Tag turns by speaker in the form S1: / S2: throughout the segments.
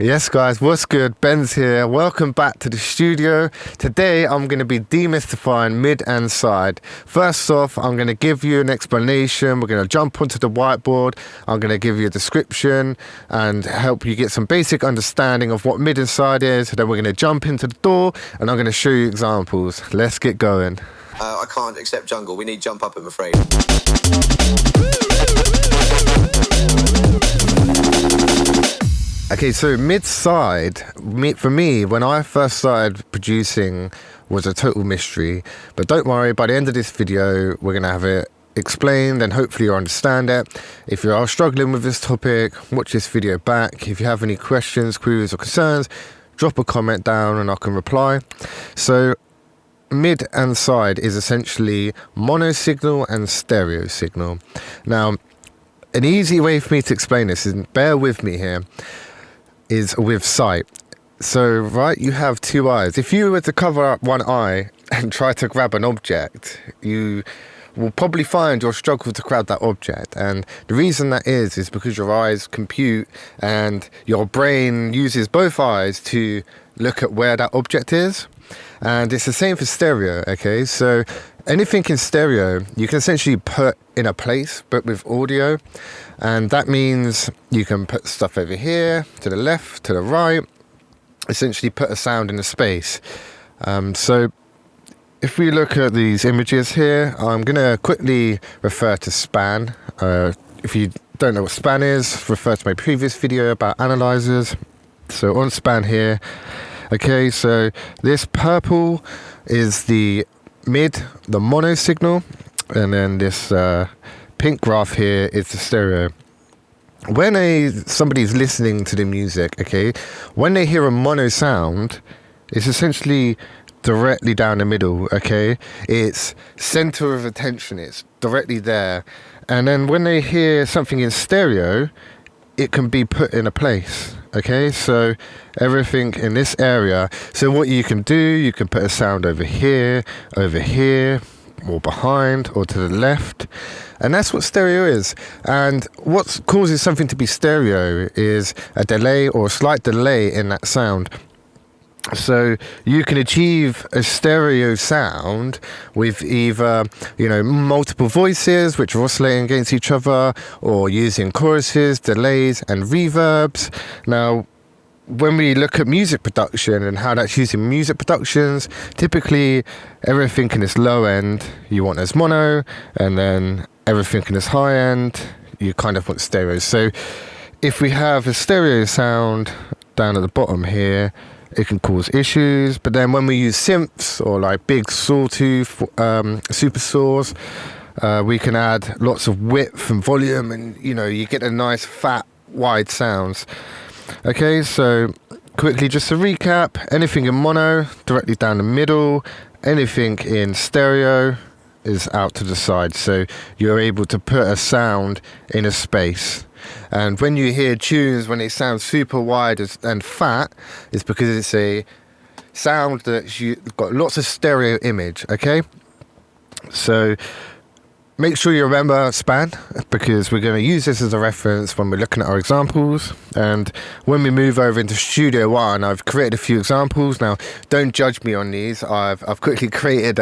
S1: Yes guys, what's good? Ben's here. Welcome back to the studio. Today I'm going to be demystifying mid and side. First off, I'm going to give you an explanation. We're going to jump onto the whiteboard. I'm going to give you a description and help you get some basic understanding of what mid and side is. Then we're going to jump into the door and I'm going to show you examples. Let's get going.
S2: I can't accept jungle. We need jump up, I'm afraid.
S1: Okay, so mid-side, for me, when I first started producing, was a total mystery. But don't worry, by the end of this video, we're going to have it explained and hopefully you'll understand it. If you are struggling with this topic, watch this video back. If you have any questions, queries or concerns, drop a comment down and I can reply. So mid and side is essentially mono signal and stereo signal. Now, an easy way for me to explain this, and bear with me here, is with sight. So, right, you have two eyes. If you were to cover up one eye and try to grab an object, you will probably find you'll struggle to grab that object. And the reason that is because your eyes compute and your brain uses both eyes to look at where that object is. And it's the same for stereo, okay? So anything in stereo, you can essentially put in a place, but with audio. And that means you can put stuff over here, to the left, to the right, essentially put a sound in a space. So if we look at these images here, I'm going to quickly refer to span. If you don't know what span is, refer to my previous video about analyzers. So on span here, okay, so this purple is the mid, the mono signal, and then this pink graph here is the stereo. When somebody's listening to the music, okay, when they hear a mono sound, it's essentially directly down the middle, okay? It's center of attention, it's directly there. And then when they hear something in stereo, it can be put in a place, okay? So everything in this area. So what you can do, you can put a sound over here, or behind, or to the left. And that's what stereo is. And what causes something to be stereo is a delay or a slight delay in that sound. So you can achieve a stereo sound with either, multiple voices which are oscillating against each other, or using choruses, delays and reverbs. Now, when we look at music production and how that's used in music productions, typically everything in this low end you want as mono, and then everything in this high end you kind of want stereo. So if we have a stereo sound down at the bottom here, it can cause issues. But then when we use synths or like big sawtooth super saws, we can add lots of width and volume, and you get a nice fat wide sounds. Okay, so quickly just to recap, anything in mono directly down the middle, anything in stereo is out to the side, so you're able to put a sound in a space. And when you hear tunes when they sound super wide and fat, it's because it's a sound that's got lots of stereo image, okay? So make sure you remember span, because we're going to use this as a reference when we're looking at our examples. And when we move over into Studio One, I've created a few examples. Now, don't judge me on these. I've quickly created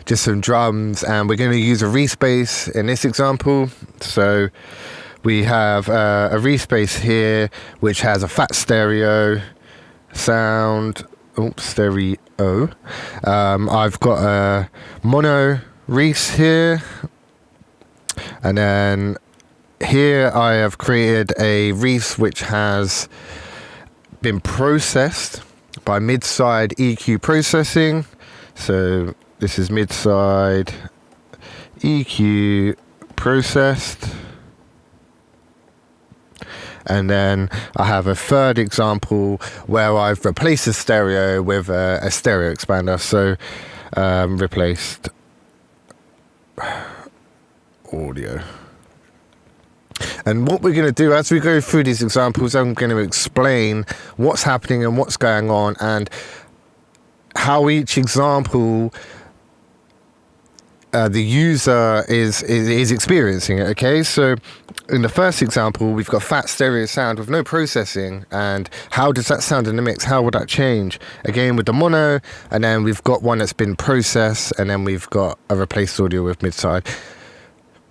S1: just some drums, and we're going to use a respace in this example. So we have a respace here, which has a fat stereo sound. Stereo. I've got a mono Reese here, and then here I have created a Reese which has been processed by mid-side EQ processing. So this is mid-side EQ processed, and then I have a third example where I've replaced the stereo with a stereo expander. So replaced audio. And what we're going to do as we go through these examples, I'm going to explain what's happening and what's going on, and how each example the user is experiencing it. Okay, so in the first example, we've got fat stereo sound with no processing, and how does that sound in the mix? How would that change? Again with the mono, and then we've got one that's been processed, and then we've got a replaced audio with mid-side.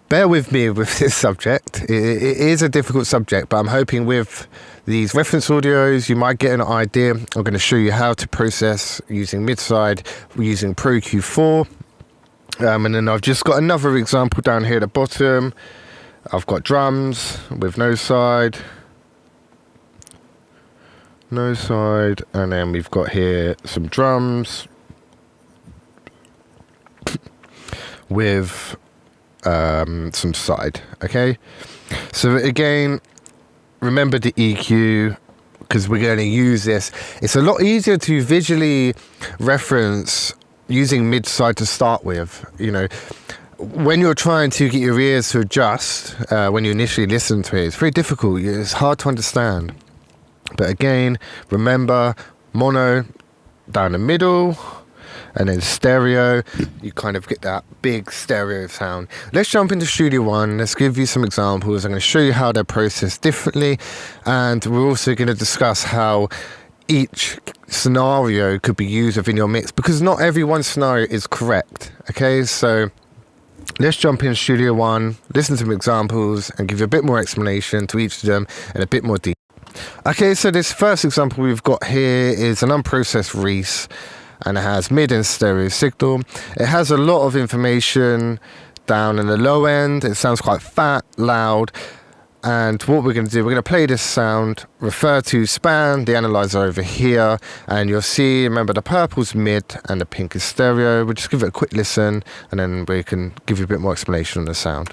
S1: Bear with me with this subject. It is a difficult subject, but I'm hoping with these reference audios you might get an idea. I'm going to show you how to process using mid-side, using Pro Q4. And then I've just got another example down here at the bottom. I've got drums with no side, and then we've got here some drums with some side. Okay, so again, remember the EQ, because we're going to use this. It's a lot easier to visually reference using mid-side to start with. You know, when you're trying to get your ears to adjust, when you initially listen to it, it's very difficult. It's hard to understand. But again, remember, mono down the middle, and then stereo, you kind of get that big stereo sound. Let's jump into Studio One. Let's give you some examples. I'm going to show you how they're processed differently, and we're also going to discuss how each scenario could be used within your mix, because not every one scenario is correct. Okay, so let's jump in Studio One, listen to some examples, and give you a bit more explanation to each of them and a bit more detail. Okay, so this first example we've got here is an unprocessed Reese, and it has mid and stereo signal. It has a lot of information down in the low end. It sounds quite fat, loud. And what we're going to do, we're going to play this sound, refer to span, the analyzer over here, and you'll see, remember, the purple's mid and the pink is stereo. We'll just give it a quick listen, and then we can give you a bit more explanation on the sound.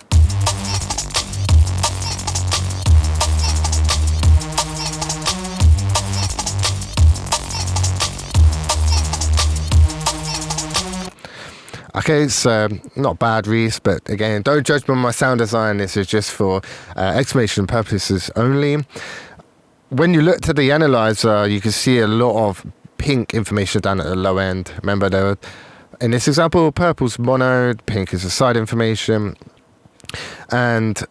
S1: Okay, so not bad, Reese, but again, don't judge me on my sound design. This is just for explanation purposes only. When you look to the analyzer, you can see a lot of pink information down at the low end. Remember, in this example, purple's mono, pink is the side information, and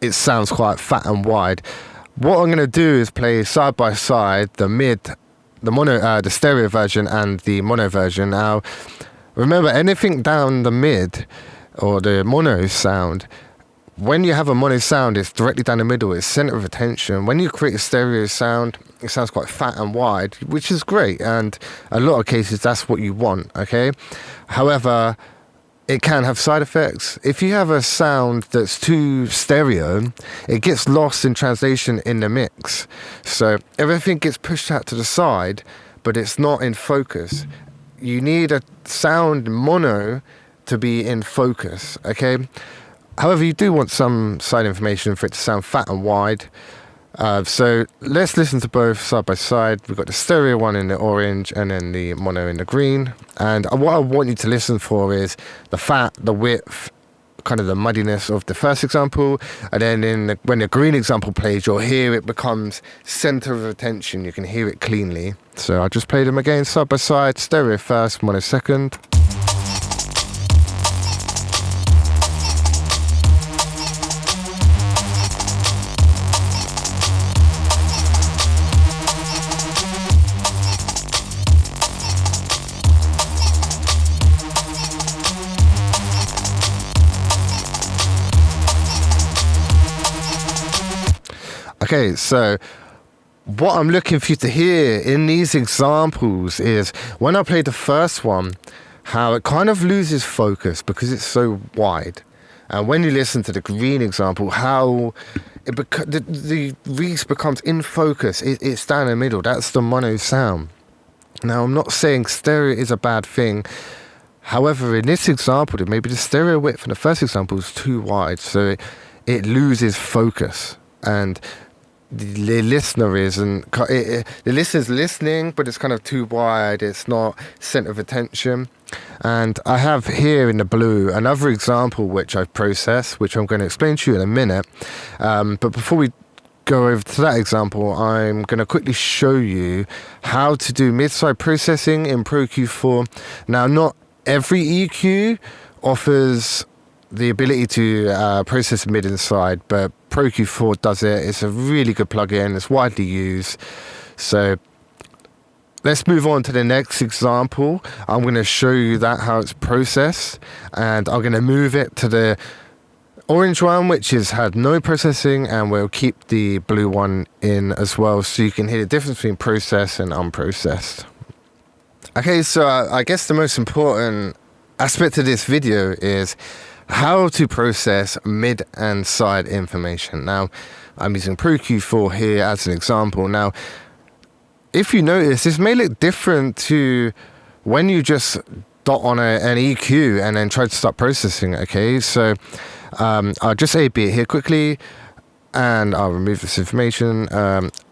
S1: it sounds quite fat and wide. What I'm going to do is play side by side the mono, the stereo version and the mono version. Now, remember, anything down the mid or the mono sound, when you have a mono sound, it's directly down the middle, it's center of attention. When you create a stereo sound, it sounds quite fat and wide, which is great, and a lot of cases that's what you want. Okay, however, it can have side effects. If you have a sound that's too stereo, it gets lost in translation in the mix, so everything gets pushed out to the side, but it's not in focus. You need a sound mono to be in focus, okay? However, you do want some side information for it to sound fat and wide. So let's listen to both side by side. We've got the stereo one in the orange and then the mono in the green. And what I want you to listen for is the fat, the width, kind of the muddiness of the first example. And then when the green example plays, you'll hear it becomes center of attention. You can hear it cleanly. So I'll just play them again side by side, stereo first, mono second. Okay, so what I'm looking for you to hear in these examples is when I play the first one, how it kind of loses focus because it's so wide. And when you listen to the green example, how the Reese becomes in focus. It's down the middle. That's the mono sound. Now, I'm not saying stereo is a bad thing. However, in this example, maybe the stereo width in the first example is too wide, so it loses focus. And the listener isn't. The listener's listening, but it's kind of too wide. It's not center of attention. And I have here in the blue another example which I've processed, which I'm going to explain to you in a minute. But before we go over to that example, I'm going to quickly show you how to do mid-side processing in Pro Q4. Now, not every EQ offers the ability to process mid and side, but Pro Q4 does it. It's a really good plugin. It's widely used. So let's move on to the next example. I'm going to show you that how it's processed, and I'm going to move it to the orange one, which has had no processing, and we'll keep the blue one in as well, so you can hear the difference between processed and unprocessed. Okay, so I guess the most important aspect of this video is how to process mid and side information. Now, I'm using Pro Q4 here as an example. Now, if you notice, this may look different to when you just dot on an EQ and then try to start processing it, okay? So I'll just A/B it here quickly, and I'll remove this information.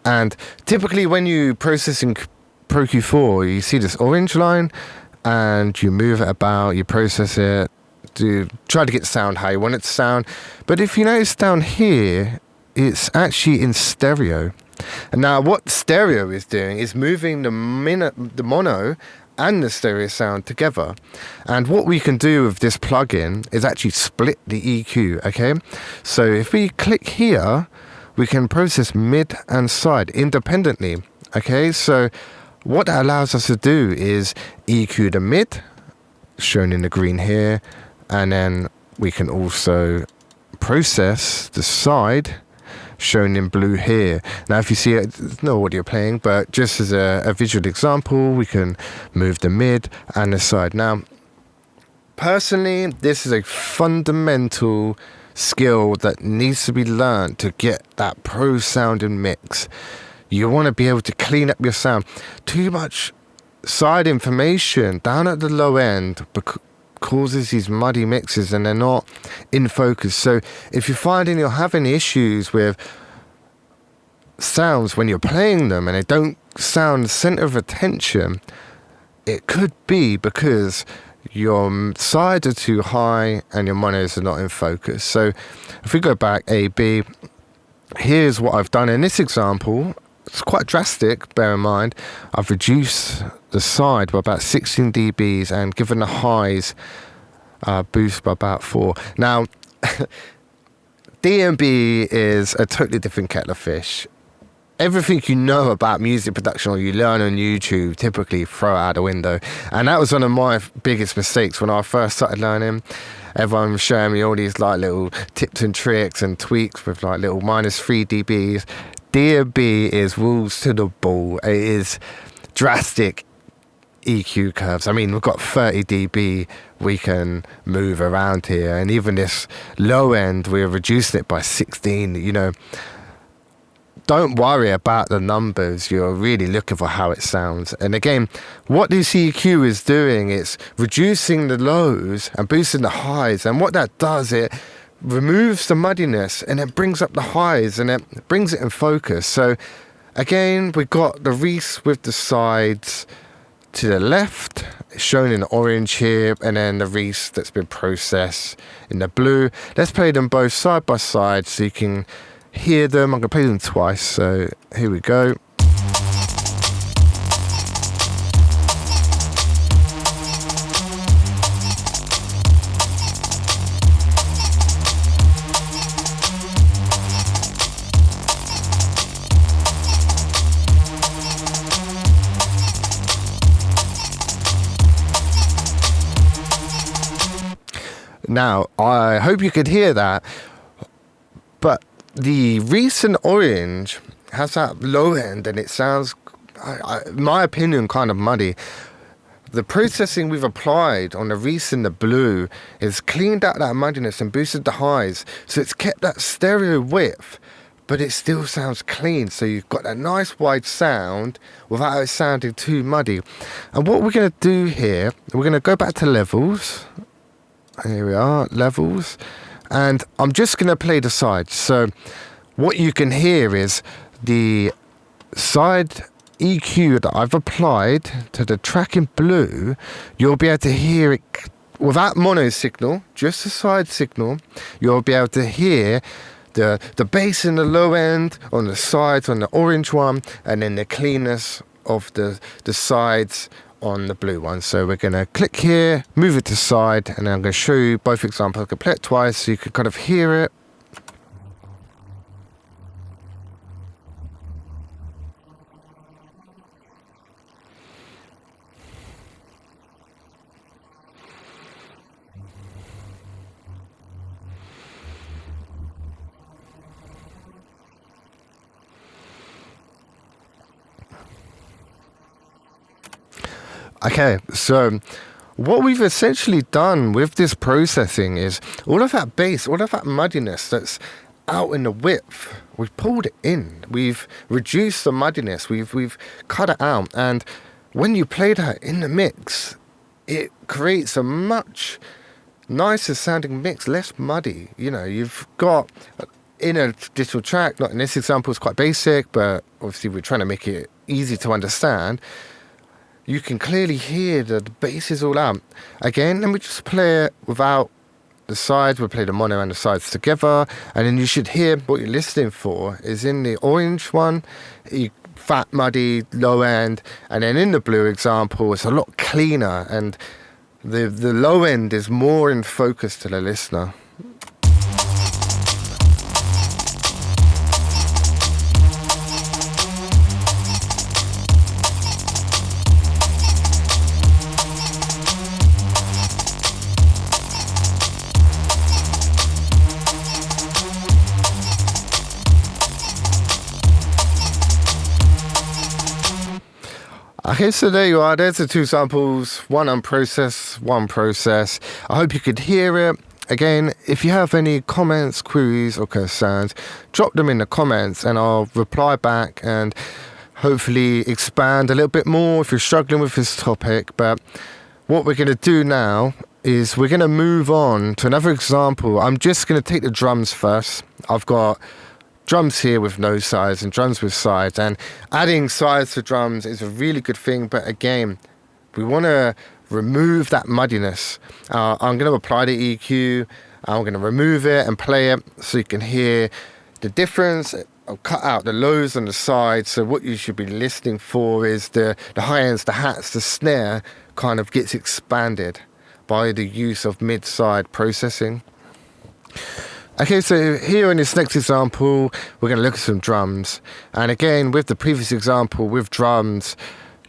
S1: And typically when you processing Pro Q4, you see this orange line, and you move it about, you process it, to try to get the sound how you want it to sound. But if you notice down here, it's actually in stereo. And now what stereo is doing is moving the mono and the stereo sound together. And what we can do with this plugin is actually split the EQ, okay? So if we click here, we can process mid and side independently, okay? So what that allows us to do is EQ the mid, shown in the green here, and then we can also process the side, shown in blue here. Now if you see it, there's no audio playing, but just as a visual example, we can move the mid and the side. Now personally, this is a fundamental skill that needs to be learned to get that pro sounding mix. You want to be able to clean up your sound. Too much side information down at the low end causes these muddy mixes, and they're not in focus. So if you're finding you're having issues with sounds when you're playing them and they don't sound the center of attention, it could be because your sides are too high and your monos are not in focus. So if we go back A/B, here's what I've done in this example. It's quite drastic, bear in mind. I've reduced the side by about 16 dBs and given the highs boost by about 4. Now, D&B is a totally different kettle of fish. Everything you know about music production or you learn on YouTube, typically throw it out the window. And that was one of my biggest mistakes when I first started learning. Everyone was showing me all these like little tips and tricks and tweaks with like little -3 dBs. D&B is rules to the ball. It is drastic EQ curves. I mean, we've got 30 dB we can move around here, and even this low end, we're reducing it by 16. You know, don't worry about the numbers. You're really looking for how it sounds. And again, what this EQ is doing is reducing the lows and boosting the highs. And what that does, it removes the muddiness and it brings up the highs and it brings it in focus. So again, we've got the Reese with the sides to the left, shown in orange here, and then the Reese that's been processed in the blue. Let's play them both side by side so you can hear them. I'm going to play them twice, so here we go. Now, I hope you could hear that, but the recent orange has that low end and it sounds, in my opinion, kind of muddy. The processing we've applied on the recent, the blue, has cleaned out that muddiness and boosted the highs. So it's kept that stereo width, but it still sounds clean. So you've got a nice wide sound without it sounding too muddy. And what we're going to do here, we're going to go back to levels. Here we are, levels, and I'm just going to play the sides. So what you can hear is the side EQ that I've applied to the track in blue. You'll be able to hear it without mono signal, just a side signal. You'll be able to hear the bass in the low end on the sides on the orange one, and then the cleanness of the sides on the blue one. So we're going to click here, move it to side, and then I'm going to show you both examples. I can play it twice so you can kind of hear it. Okay, so what we've essentially done with this processing is all of that bass, all of that muddiness that's out in the width, we've pulled it in. We've reduced the muddiness. We've cut it out. And when you play that in the mix, it creates a much nicer sounding mix, less muddy. You know, you've got in a digital track, not in this example, it's quite basic, but obviously we're trying to make it easy to understand. You can clearly hear the bass is all out. Again, let me just play it without the sides. We'll play the mono and the sides together. And then you should hear what you're listening for is in the orange one, fat, muddy, low end. And then in the blue example, it's a lot cleaner. And the low end is more in focus to the listener. Okay, so there you are. There's the two samples, one unprocessed, one processed. I hope you could hear it. Again, if you have any comments, queries or concerns, drop them in the comments and I'll reply back and hopefully expand a little bit more if you're struggling with this topic. But what we're going to do now is we're going to move on to another example. I'm just going to take the drums first. I've got drums here with no sides and drums with sides, and adding sides to drums is a really good thing, but again, we want to remove that muddiness. I'm going to apply the EQ, I'm going to remove it and play it so you can hear the difference. I'll cut out the lows on the sides, so what you should be listening for is the high ends, the hats, the snare kind of gets expanded by the use of mid-side processing. Okay, so here in this next example, we're going to look at some drums. And again, with the previous example, with drums,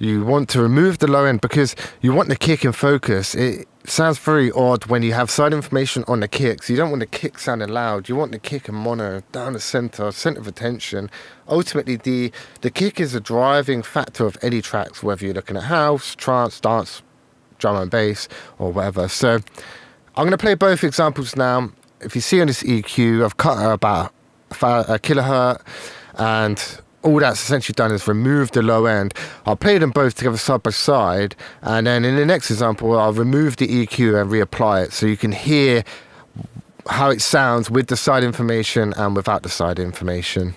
S1: you want to remove the low end because you want the kick in focus. It sounds very odd when you have side information on the kick. So you don't want the kick sounding loud. You want the kick in mono, down the center of attention. Ultimately, the kick is a driving factor of any tracks, whether you're looking at house, trance, dance, drum and bass, or whatever. So I'm going to play both examples now. If you see on this EQ, I've cut about a kilohertz, and all that's essentially done is remove the low end. I'll play them both together side by side, and then in the next example, I'll remove the EQ and reapply it so you can hear how it sounds with the side information and without the side information.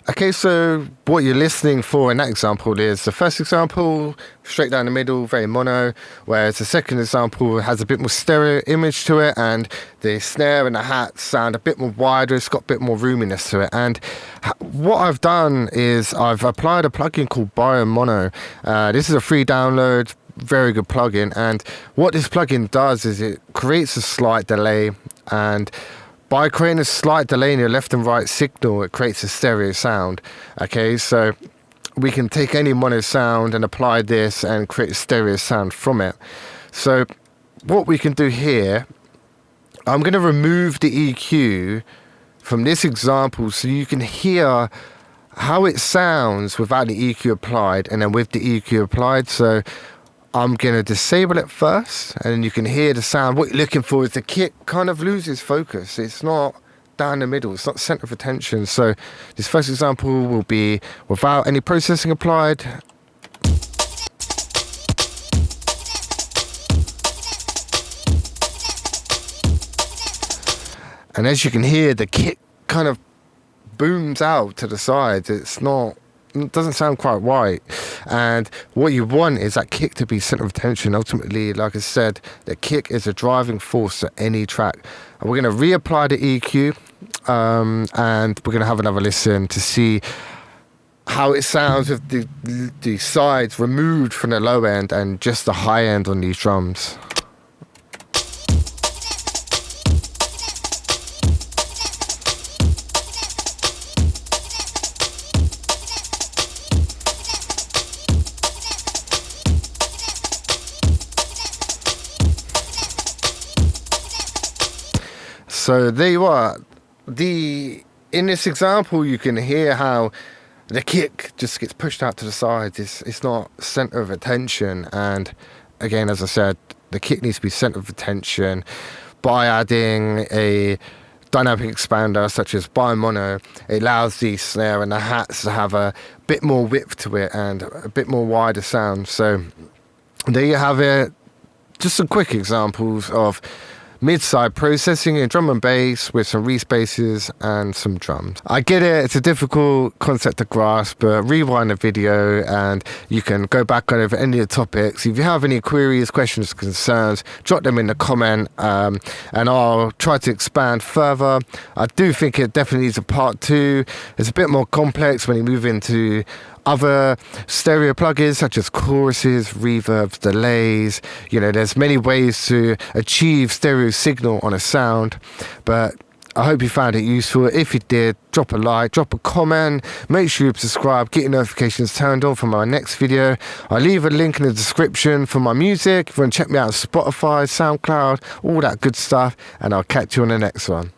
S1: Okay, so what you're listening for in that example is the first example, straight down the middle, very mono, whereas the second example has a bit more stereo image to it, and the snare and the hats sound a bit more wider, it's got a bit more roominess to it. And what I've done is I've applied a plugin called Bio Mono. This is a free download, very good plugin, and what this plugin does is it creates a slight delay, and by creating a slight delay in your left and right signal, it creates a stereo sound. Okay, so we can take any mono sound and apply this and create a stereo sound from it. So what we can do here, I'm going to remove the EQ from this example so you can hear how it sounds without the EQ applied and then with the EQ applied. So I'm going to disable it first, and then you can hear the sound. What you're looking for is the kick kind of loses focus. It's not down the middle. It's not center of attention. So this first example will be without any processing applied. And as you can hear, the kick kind of booms out to the sides. It doesn't sound quite right. And what you want is that kick to be center of attention. Ultimately, like I said, the kick is a driving force to any track. And we're going to reapply the EQ, and we're going to have another listen to see how it sounds with the sides removed from the low end and just the high end on these drums. So there you are. In this example, you can hear how the kick just gets pushed out to the sides. It's not center of attention. And again, as I said, the kick needs to be center of attention by adding a dynamic expander such as bi-mono. It allows the snare and the hats to have a bit more width to it and a bit more wider sound. So there you have it. Just some quick examples of mid-side processing in drum and bass with some respaces and some drums. I get it, it's a difficult concept to grasp, but rewind the video and you can go back over any of the topics. If you have any queries, questions, concerns, drop them in the comment, and I'll try to expand further. I do think it definitely needs a part 2. It's a bit more complex when you move into other stereo plugins such as choruses, reverbs, delays. There's many ways to achieve stereo signal on a sound, but I hope you found it useful. If you did, drop a like, drop a comment, make sure you subscribe, get your notifications turned on for my next video. I'll leave a link in the description for my music if you want to check me out on Spotify, SoundCloud, all that good stuff, and I'll catch you on the next one.